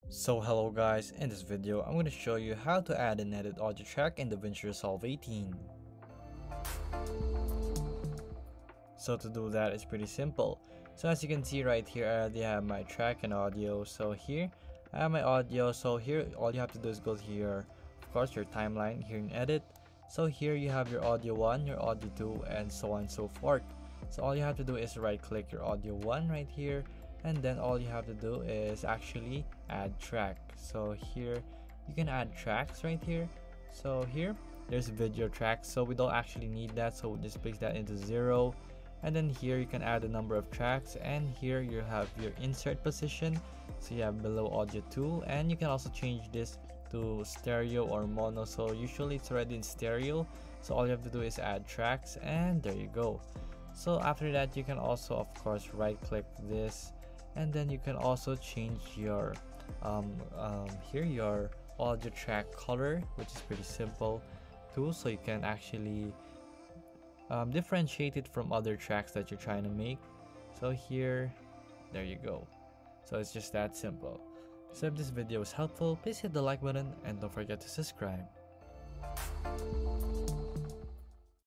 So hello guys, in this video I'm going to show you how to add and edit audio track in DaVinci Resolve 18. So to do that, it's pretty simple. So as you can see right here, I already have my track and audio. So here I have my audio. So here all you have to do is go to your, of course, your timeline here in edit. So here you have your audio 1, your audio 2, and so on and so forth. So all you have to do is right click your audio 1 right here, and then all you have to do is actually add track. So here you can add tracks right here. So here there's video tracks, so we don't actually need that, so we'll just place that into 0. And then here you can add the number of tracks, and here you have your insert position. So you have below audio 2, and you can also change this to stereo or mono. So usually it's already in stereo, so all you have to do is add tracks, and there you go. So after that, you can also of course right click this, and then you can also change your here your audio track color, which is pretty simple too, so you can actually differentiate it from other tracks that you're trying to make. So here, there you go. So it's just that simple. So if this video was helpful, please hit the like button and don't forget to subscribe.